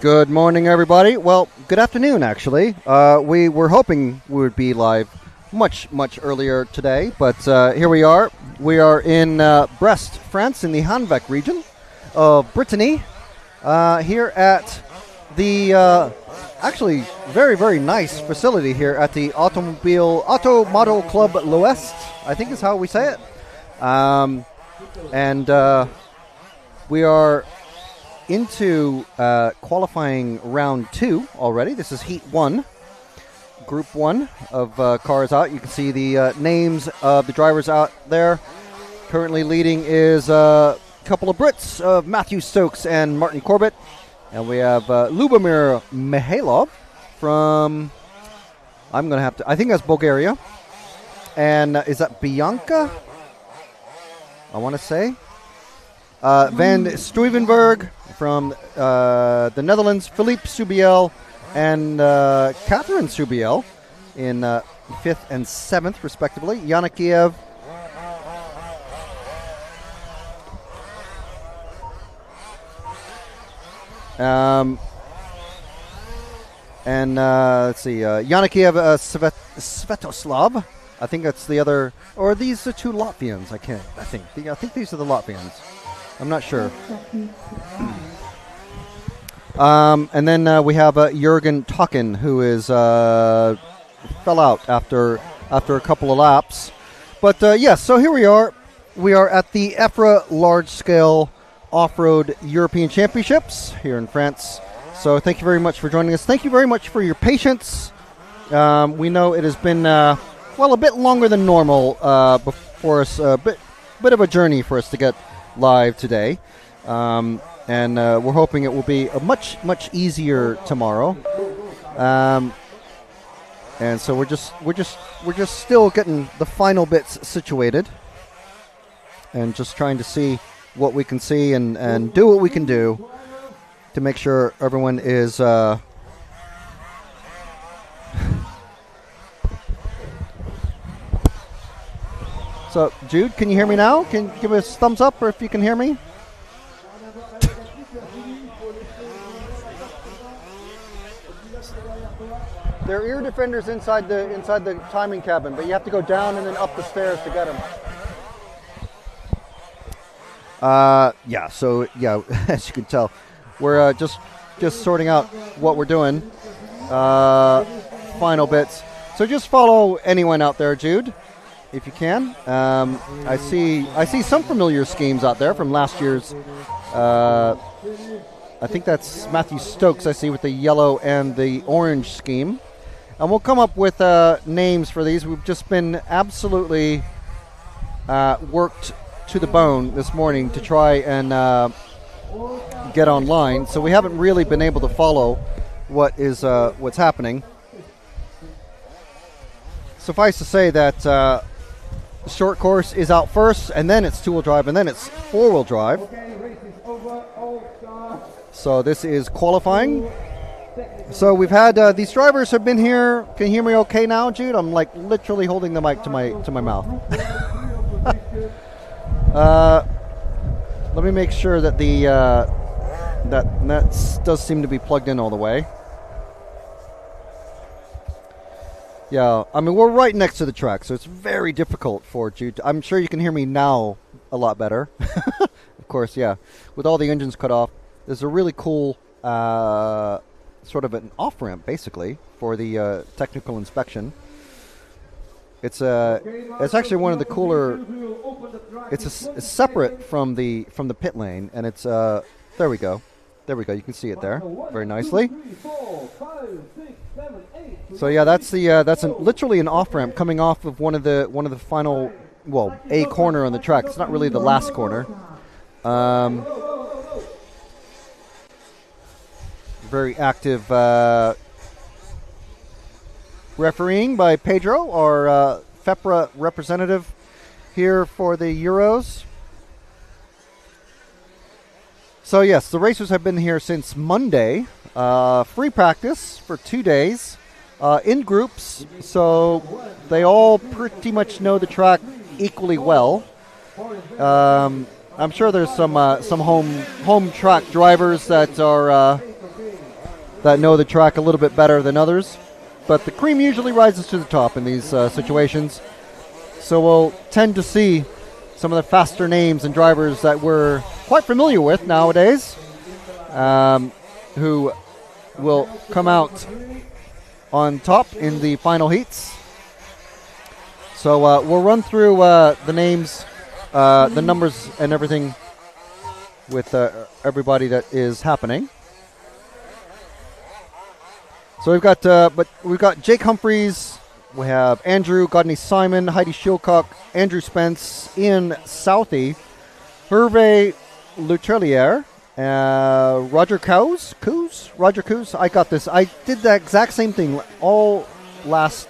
Good morning, everybody. Well, good afternoon, actually. We were hoping we would be live much earlier today, but here we are. We are in Brest, France, in the Hanvec region of Brittany, here at the actually very nice facility here at the Auto Model Club l'Ouest, I think is how we say it. And we are into qualifying round 2 already. This is heat 1, group 1 of cars out. You can see the names of the drivers out there. Currently leading is a couple of Brits of Matthew Stokes and Martin Corbett. And we have Lubomir Mihailov from, I think that's Bulgaria. And is that Bianca? I want to say. Van Stuyvenberg from the Netherlands, Philippe Subiel and Catherine Subiel in 5th and 7th, respectively. Yana Kiev. Let's see, Yana Kiev Svetoslav. I think that's the other, or are these the two Latvians? I think these are the Latvians. I'm not sure. And then we have Jürgen Tocken, who is fell out after a couple of laps. But yes, so here we are. We are at the EFRA large-scale off-road European Championships here in France. So thank you very much for joining us. Thank you very much for your patience. We know it has been a bit longer than normal for us, a bit of a journey for us to get live today, and we're hoping it will be a much easier tomorrow. And so we're just still getting the final bits situated, and just trying to see what we can see and do what we can do to make sure everyone is. So, Jude, can you hear me now? Can you give us a thumbs up, or if you can hear me? There are ear defenders inside the timing cabin, but you have to go down and then up the stairs to get them. Yeah. So yeah, as you can tell, we're just sorting out what we're doing. Final bits. So just follow anyone out there, Jude, if you can. I see some familiar schemes out there from last year's. I think that's Matthew Stokes I see with the yellow and the orange scheme. And we'll come up with names for these. We've just been absolutely worked to the bone this morning to try and get online. So we haven't really been able to follow what's happening. Suffice to say that short course is out first, and then it's two-wheel drive, and then it's four-wheel drive. So this is qualifying. So we've had these drivers have been here. Can you hear me okay now, Jude? I'm like literally holding the mic to my mouth. Let me make sure that the that does seem to be plugged in all the way. Yeah, I mean, we're right next to the track, so it's very difficult for Jude. I'm sure you can hear me now a lot better. Of course, yeah. With all the engines cut off, there's a really cool sort of an off-ramp, basically, for the technical inspection. It's actually one of the cooler. It's separate from the pit lane, and it's there we go. There we go. You can see it there very nicely. So yeah, that's literally an off ramp coming off of one of the final, well, a corner on the track. It's not really the last corner. Very active refereeing by Pedro, our FEPRA representative here for the Euros. So yes, the racers have been here since Monday. Free practice for 2 days in groups, so they all pretty much know the track equally well. I'm sure there's some home track drivers that are that know the track a little bit better than others. But the cream usually rises to the top in these situations. So we'll tend to see some of the faster names and drivers that we're quite familiar with nowadays, who will come out on top in the final heats. So we'll run through the names, the numbers, and everything with everybody that is happening. So we've got Jake Humphreys, we have Andrew Godney Simon, Heidi Shilcock, Andrew Spence, Ian Southey, Hervé Letellier, Roger Coos. I got this. I did the exact same thing all last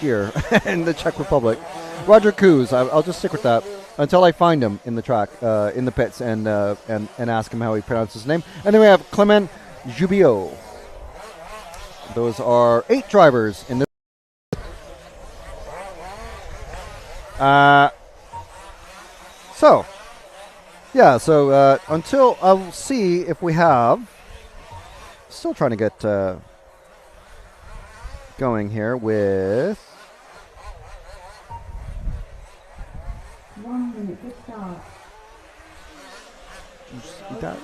year in the Czech Republic. Roger Coos. I'll just stick with that until I find him in the track, in the pits, and ask him how he pronounces his name. And then we have Clement Jubillot. Those are 8 drivers in this. So until I'll see if we have. Still trying to get going here with. 1 minute to start. Did you see that?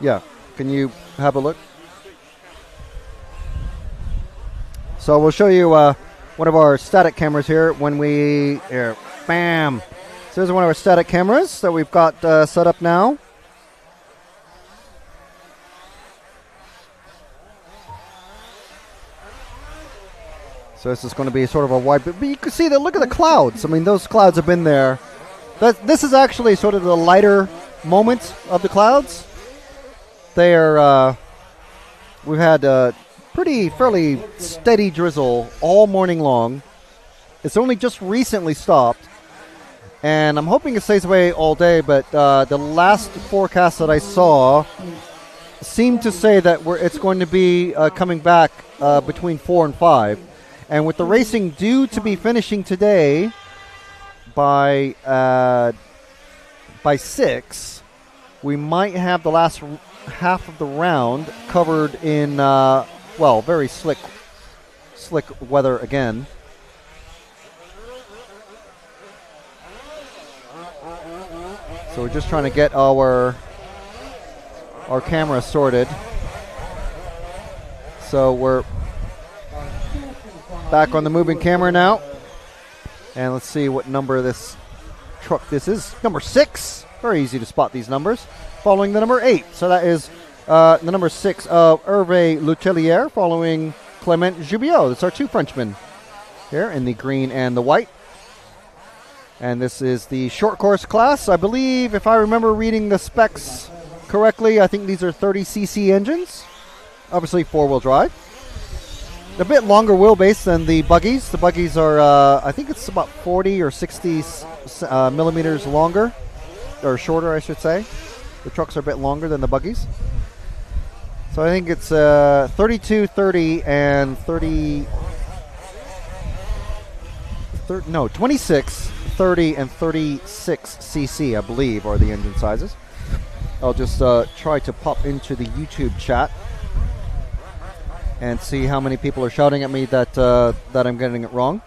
Yeah. Can you have a look? So we'll show you one of our static cameras here when we... Here, bam! So here's one of our static cameras that we've got set up now. So this is going to be sort of a wide... But you can see that, look at the clouds. I mean, those clouds have been there. This is actually sort of the lighter moment of the clouds. They are, we've had fairly steady drizzle all morning long. It's only just recently stopped, and I'm hoping it stays away all day, but the last forecast that I saw seemed to say that it's going to be coming back between 4 and 5. And with the racing due to be finishing today by 6, we might have the last half of the round covered in very slick weather again. So we're just trying to get our camera sorted. So we're back on the moving camera now, and let's see what number this truck this is. Number 6. Very easy to spot these numbers. Following the number 8. So that is the number 6 of Hervé Letellier, following Clement Jubillot. That's our 2 Frenchmen here in the green and the white. And this is the short course class. I believe, if I remember reading the specs correctly, I think these are 30cc engines. Obviously 4-wheel drive. A bit longer wheelbase than the buggies. The buggies are, I think it's about 40 or 60 millimeters longer. Or shorter, I should say. The trucks are a bit longer than the buggies. So I think it's 32, 30, and 26, 30, and 36 cc, I believe, are the engine sizes. I'll just try to pop into the YouTube chat and see how many people are shouting at me that I'm getting it wrong.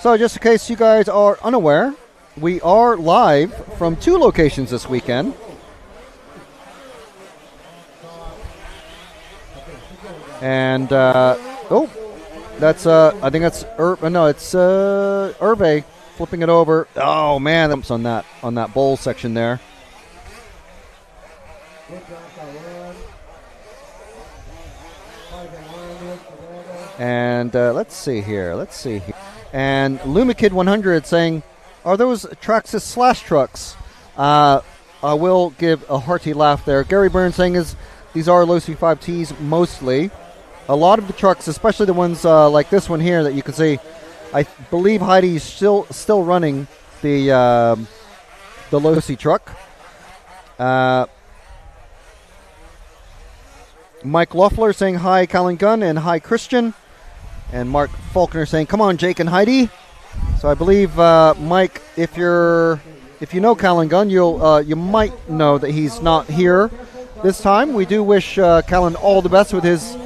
So just in case you guys are unaware, we are live from 2 locations this weekend. And, that's, I think that's, it's Hervé flipping it over. Oh, man, that's on that bowl section there. And let's see here. And Lumikid 100 saying, are those Traxxas slash trucks? I will give a hearty laugh there. Gary Burns saying these are low C5Ts mostly. A lot of the trucks, especially the ones like this one here that you can see, I believe Heidi's still running the low C truck. Mike Loeffler saying hi, Callan Gunn, and hi, Christian. And Mark Faulkner saying, come on, Jake and Heidi. So I believe, Mike, if you know Callan Gunn, you might know that he's not here this time. We do wish Callan all the best with his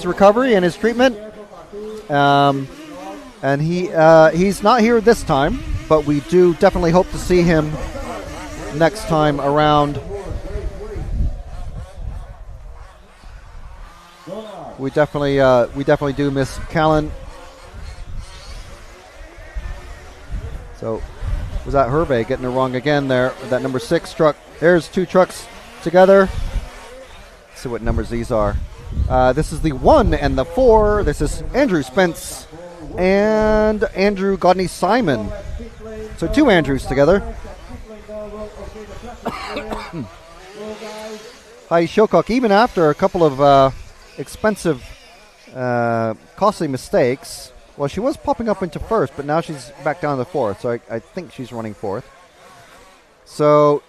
recovery and his treatment. And he's not here this time, but we do definitely hope to see him next time around. We definitely do miss Callan. So was that Hervé getting it wrong again there? That number 6 truck. There's 2 trucks together. Let's see what numbers these are. This is the 1 and the 4. This is Andrew Spence and Andrew Godney Simon. So 2 Andrews together. Heidi Shilcock, even after a couple of expensive, costly mistakes. Well, she was popping up into first, but now she's back down to 4th, so I think she's running 4th. So,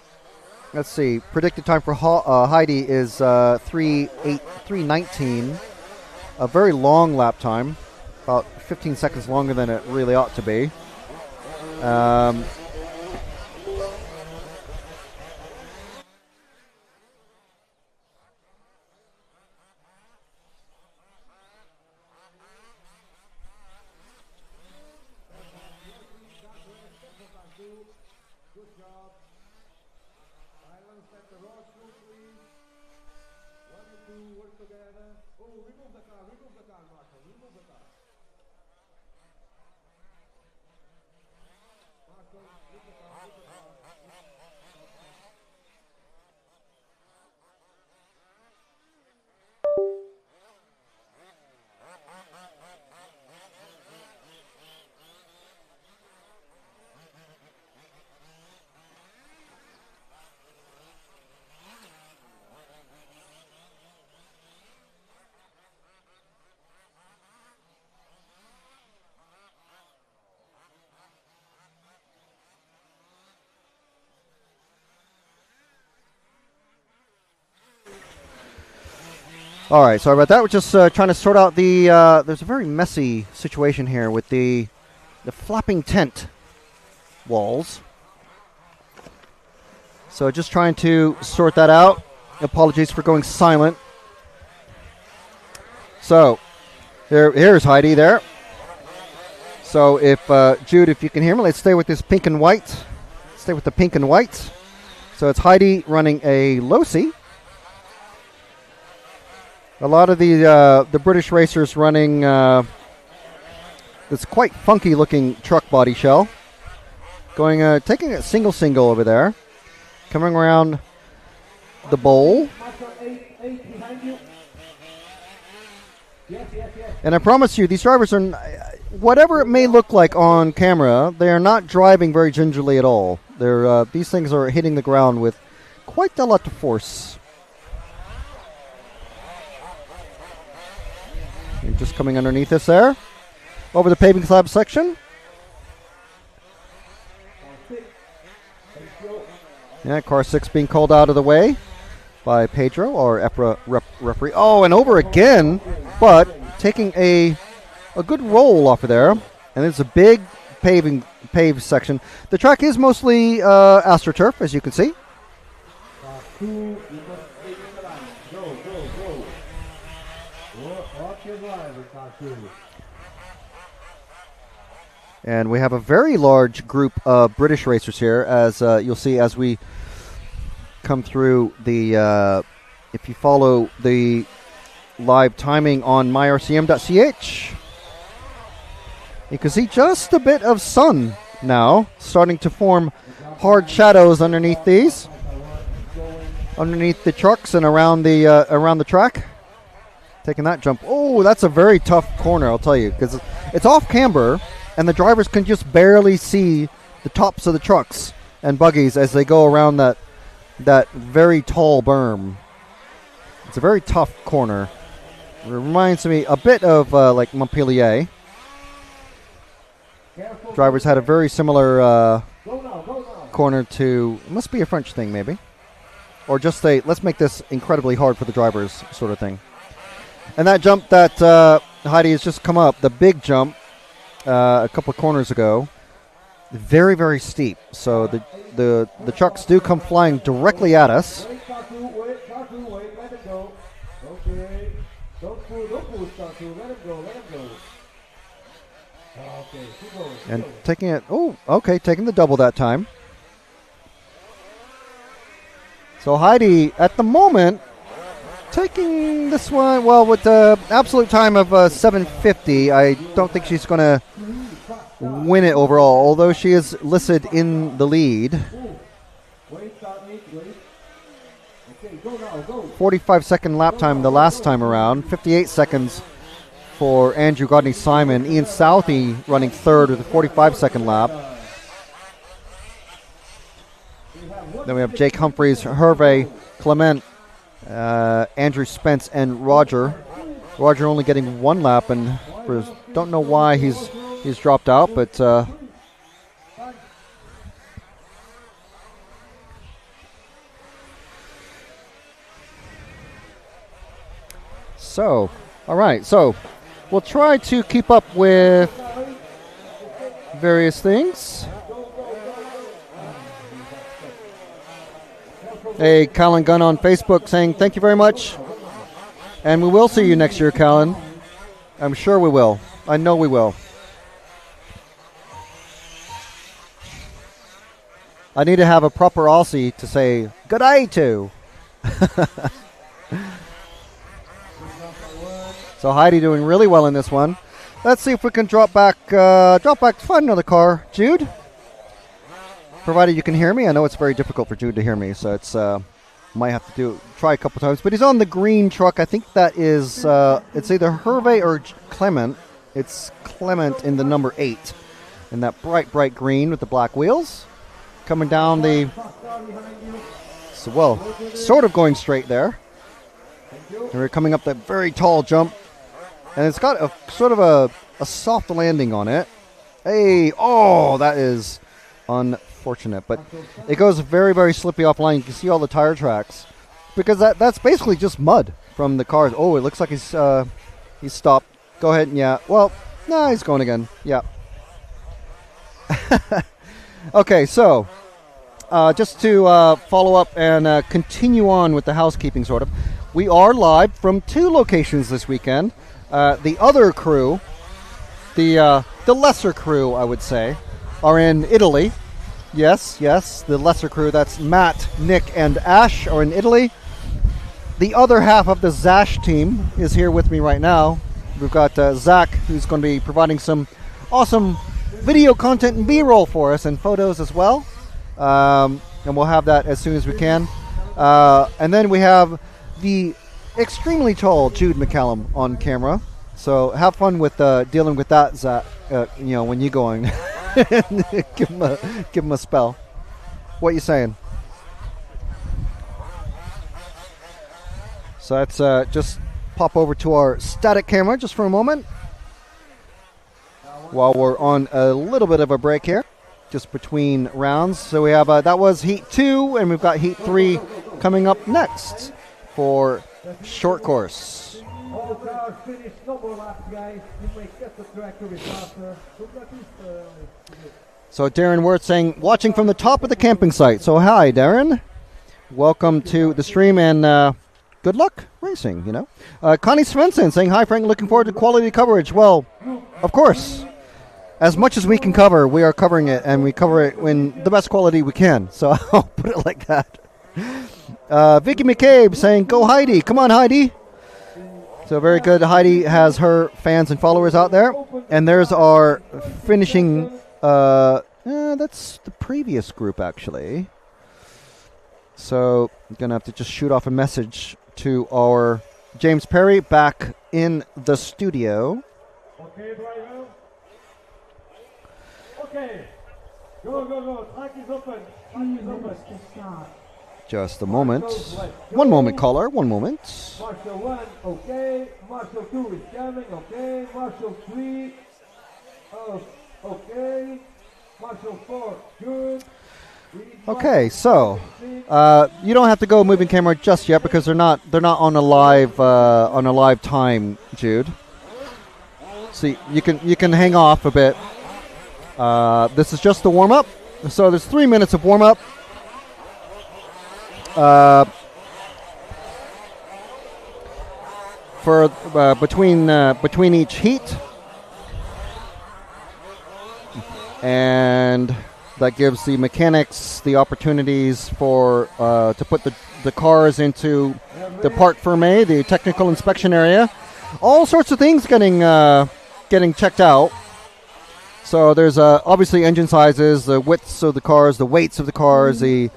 let's see. Predicted time for Heidi is 3:19. A very long lap time, about 15 seconds longer than it really ought to be. All right, sorry about that. We're just trying to sort out the. There's a very messy situation here with the flapping tent walls. So just trying to sort that out. Apologies for going silent. So here's Heidi there. So if Jude, if you can hear me, let's stay with this pink and white. Stay with the pink and white. So it's Heidi running a Losi. A lot of the British racers running this quite funky looking truck body shell. Going taking a single over there. Coming around the bowl. And I promise you, these drivers are, whatever it may look like on camera, they are not driving very gingerly at all. They're these things are hitting the ground with quite a lot of force. You're just coming underneath us there. Over the paving slab section. Yeah, car 6 being called out of the way by Pedro, our EFRA referee. Oh, and over again, but taking a good roll off of there. And it's a big paved section. The track is mostly AstroTurf, as you can see. And we have a very large group of British racers here, as you'll see as we come through the, if you follow the live timing on myrcm.ch, you can see just a bit of sun now starting to form hard shadows underneath these, underneath the trucks and around the track. Taking that jump. Oh, that's a very tough corner, I'll tell you, because it's off camber, and the drivers can just barely see the tops of the trucks and buggies as they go around that very tall berm. It's a very tough corner. It reminds me a bit of like Montpellier. Drivers had a very similar corner to, it must be a French thing maybe, or just let's make this incredibly hard for the drivers sort of thing. And that jump that Heidi has just come up, the big jump a couple of corners ago, very, very steep. So the trucks do come flying directly at us. Wait, let it go. Okay. Don't push, Taku. Let it go. Okay, keep going. And taking it, taking the double that time. So Heidi, at the moment, taking this one, well, with the absolute time of 7:50, I don't think she's going to win it overall, although she is listed in the lead. Wait. Okay, go now, go. 45-second lap time the last time around, 58 seconds for Andrew Godney-Simon. Ian Southey running third with a 45-second lap. Then we have Jake Humphreys, Hervé, Clement, Andrew Spence, and Roger. Roger only getting one lap, and don't know why he's dropped out, but all right. So we'll try to keep up with various things. Hey, Callan Gunn on Facebook saying thank you very much. And we will see you next year, Callan. I'm sure we will. I know we will. I need to have a proper Aussie to say good day to. So Heidi doing really well in this one. Let's see if we can drop back to find another car. Jude? Provided you can hear me. I know it's very difficult for Jude to hear me, so it's might have to try a couple times. But he's on the green truck. I think that is it's either Hervé or Clement. It's Clement in the number 8, in that bright green with the black wheels, coming down the. So sort of going straight there. And we're coming up that very tall jump, and it's got a sort of a soft landing on it. Hey, that is unfortunate, but it goes very, very slippy offline. You can see all the tire tracks because that's basically just mud from the cars. Oh, it looks like he's stopped. Go ahead and he's going again. Yeah. Okay, so just to follow up and continue on with the housekeeping, sort of. We are live from 2 locations this weekend. The other crew, the lesser crew, I would say, are in Italy. Yes, the lesser crew, that's Matt, Nick, and Ash, are in Italy. The other half of the Zash team is here with me right now. We've got Zach, who's going to be providing some awesome video content and B-roll for us, and photos as well. And we'll have that as soon as we can. And then we have the extremely tall Jude McCallum on camera. So have fun with dealing with that, Zach, when you're going. give him a spell. What you saying? So let's just pop over to our static camera just for a moment while we're on a little bit of a break here, just between rounds. So we have that was Heat 2, and we've got Heat 3 coming up next for short course. All cars finished number laps, guys. You may get the track a bit faster. So Darren Worth saying, watching from the top of the camping site. So hi, Darren. Welcome to the stream, and good luck racing, Connie Svensson saying, hi, Frank. Looking forward to quality coverage. Well, of course. As much as we can cover, we are covering it, and we cover it in the best quality we can. So I'll put it like that. Vicky McCabe saying, go Heidi. Come on, Heidi. So very good. Heidi has her fans and followers out there. And there's our finishing. That's the previous group, actually. So I'm going to have to just shoot off a message to our James Perry back in the studio. Okay, driver. Okay. Go. Track is open. Just a moment. One moment, caller. One moment. Marshal 1, okay. Marshal 2 is coming, okay. Marshal 3, okay. Marshal 4, good. Okay, so you don't have to go moving camera just yet because they're not on a live time, Jude. So you can hang off a bit. This is just the warm-up. So there's 3 minutes of warm-up. For between each heat. And that gives the mechanics the opportunities for to put the cars into the Parc Fermé, the technical inspection area. All sorts of things getting checked out. So there's obviously engine sizes, the widths of the cars, the weights of the cars, the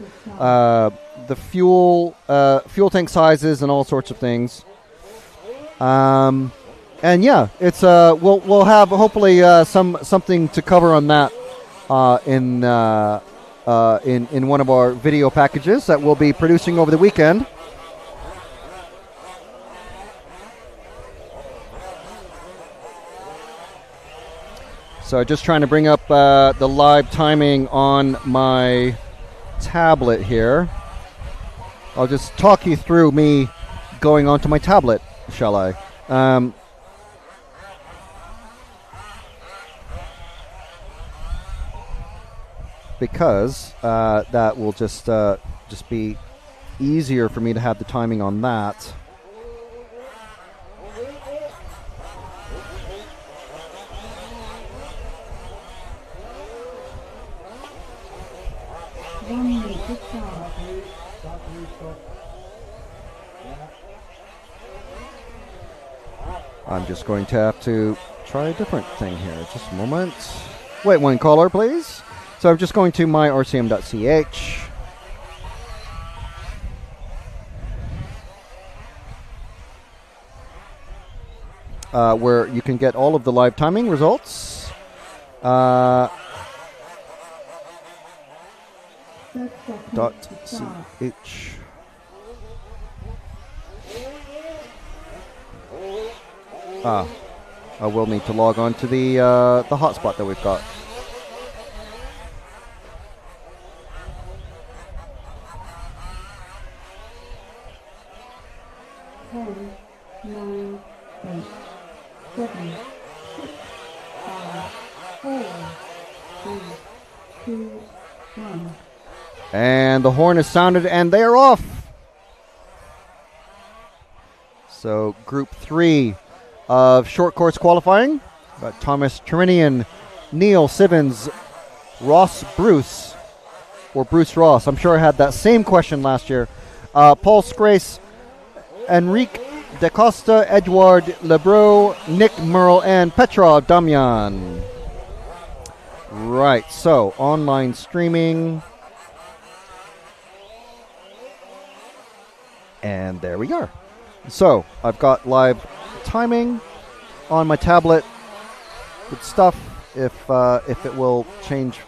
fuel tank sizes, and all sorts of things. And yeah, it's we'll have hopefully something to cover on that in one of our video packages that we'll be producing over the weekend. So just trying to bring up the live timing on my tablet here. I'll just talk you through me going onto my tablet, shall I? Because that will just be easier for me to have the timing on that. I'm just going to have to try a different thing here. Just a moment. Wait, one caller, please. So I'm just going to myrcm.ch. Where you can get all of the live timing results. .ch. I will need to log on to the hotspot that we've got. And the horn is sounded, and they are off. So Group 3 of short course qualifying. Got Thomas Trinian, Neil Sivens, Ross Bruce, or Bruce Ross. I'm sure I had that same question last year. Paul Scrace, Enrique De Costa, Edouard Lebreau, Nick Merle, and Petrov Damian. Right, so online streaming. And there we are. So I've got live timing on my tablet. Good stuff. If it will change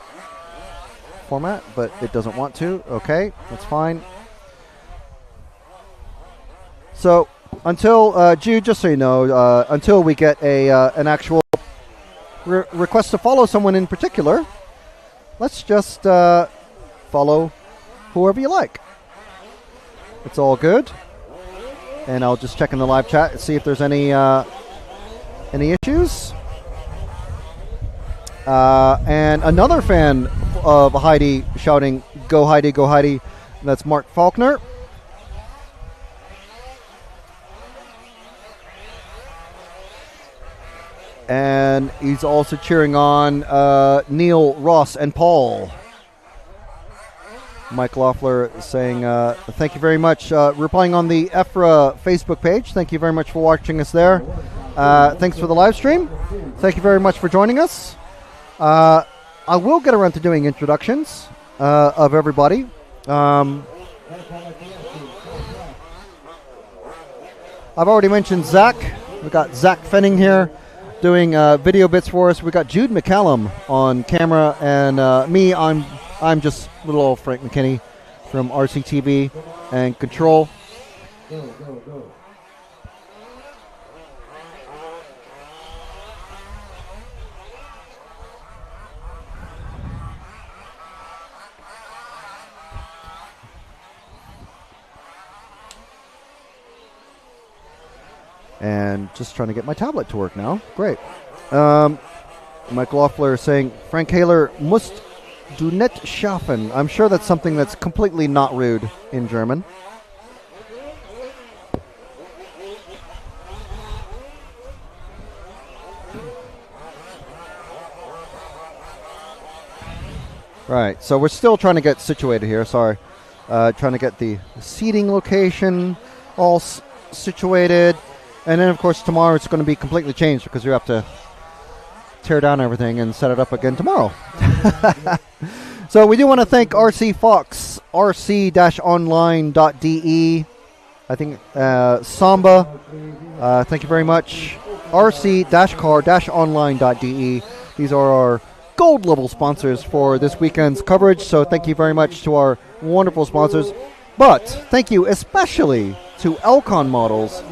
format, but it doesn't want to. Okay, that's fine. So until Jude, just so you know, until we get an actual request to follow someone in particular, let's just follow whoever you like. It's all good. And I'll just check in the live chat and see if there's any issues. And another fan of Heidi shouting, "Go Heidi, go Heidi." That's Mark Faulkner. And he's also cheering on Neil, Ross, and Paul. Mike Loeffler saying, thank you very much. Replying on the EFRA Facebook page. Thank you very much for watching us there. Thanks for the live stream. Thank you very much for joining us. I will get around to doing introductions of everybody. I've already mentioned Zach. We've got Zach Fenning here doing video bits for us. We've got Jude McCallum on camera, and me, I'm just little old Frank McKinney from RCTV and Control. Go. And just trying to get my tablet to work now. Great. Mike Loeffler saying, Frank Haler musst du nicht schaffen. I'm sure that's something that's completely not rude in German. Right, so we're still trying to get situated here, sorry. Trying to get the seating location all situated. And then, of course, tomorrow it's going to be completely changed because we have to tear down everything and set it up again tomorrow. So we do want to thank RC Fox, rc-online.de. I think Samba, thank you very much. rc-car-online.de. These are our gold level sponsors for this weekend's coverage. So thank you very much to our wonderful sponsors. But thank you especially to Elcon Models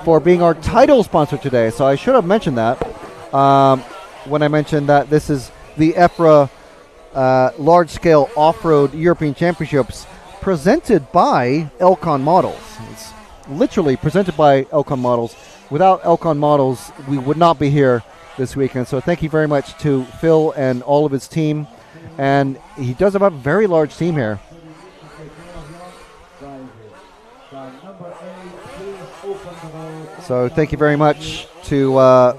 for being our title sponsor today. So I should have mentioned that when I mentioned that this is the EFRA large-scale off-road European Championships presented by Elcon Models. It's literally presented by Elcon Models. Without Elcon Models, we would not be here this weekend. So thank you very much to Phil and all of his team. And he does have a very large team here. So thank you very much to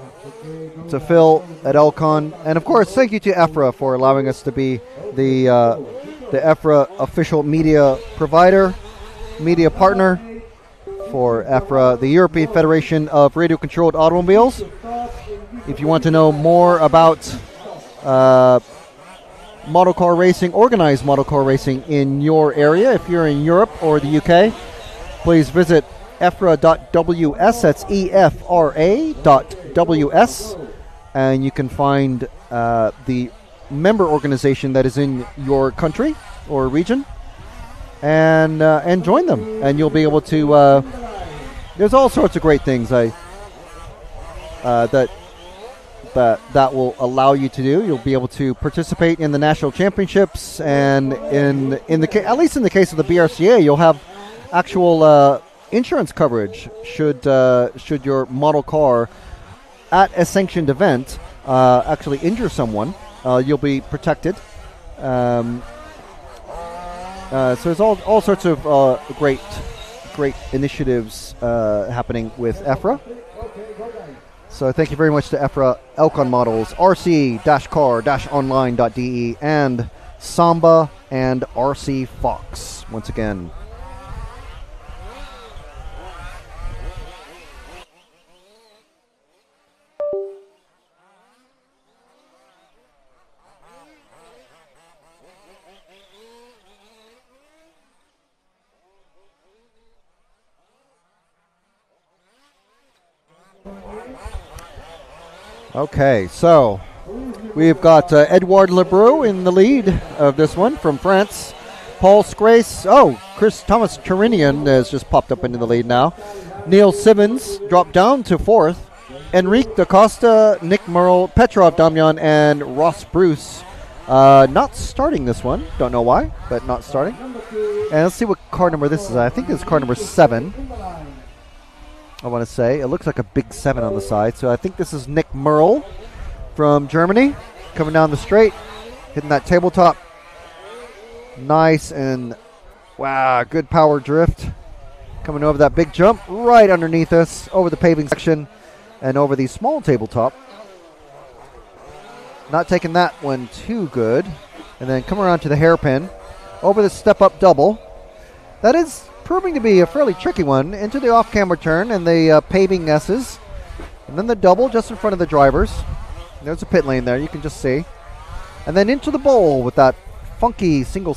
Phil at Elcon, and of course thank you to EFRA for allowing us to be the EFRA official media provider, media partner for EFRA, the European Federation of Radio-Controlled Automobiles. If you want to know more about model car racing, organized model car racing in your area, if you're in Europe or the UK, please visit EFRA.ws, that's EFRA.ws, and you can find the member organization that is in your country or region, and join them, and you'll be able to. There's all sorts of great things that will allow you to do. You'll be able to participate in the national championships, and at least in the case of the BRCA, you'll have actual insurance coverage should your model car at a sanctioned event actually injure someone. You'll be protected. So there's all sorts of great initiatives happening with EFRA. So thank you very much to EFRA, Elcon Models, rc-car-online.de, and Samba and RC Fox once again. Okay, so we've got Edouard Lebreu in the lead of this one from France. Paul Scrace, Chris Thomas Turinian has just popped up into the lead now. Neil Simmons dropped down to fourth. Enrique da Costa, Nick Merle, Petrov Damian, and Ross Bruce not starting this one. Don't know why, but not starting. And let's see what car number this is. I think it's car number 7. I want to say. It looks like a big 7 on the side. So I think this is Nick Merle from Germany coming down the straight, hitting that tabletop. Nice, and wow, good power drift. Coming over that big jump right underneath us, over the paving section and over the small tabletop. Not taking that one too good. And then come around to the hairpin, over the step-up double. That is proving to be a fairly tricky one, into the off-camera turn and the paving S's, and then the double just in front of the drivers. There's a pit lane there, you can just see. And then into the bowl with that funky single.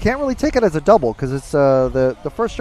Can't really take it as a double because it's the first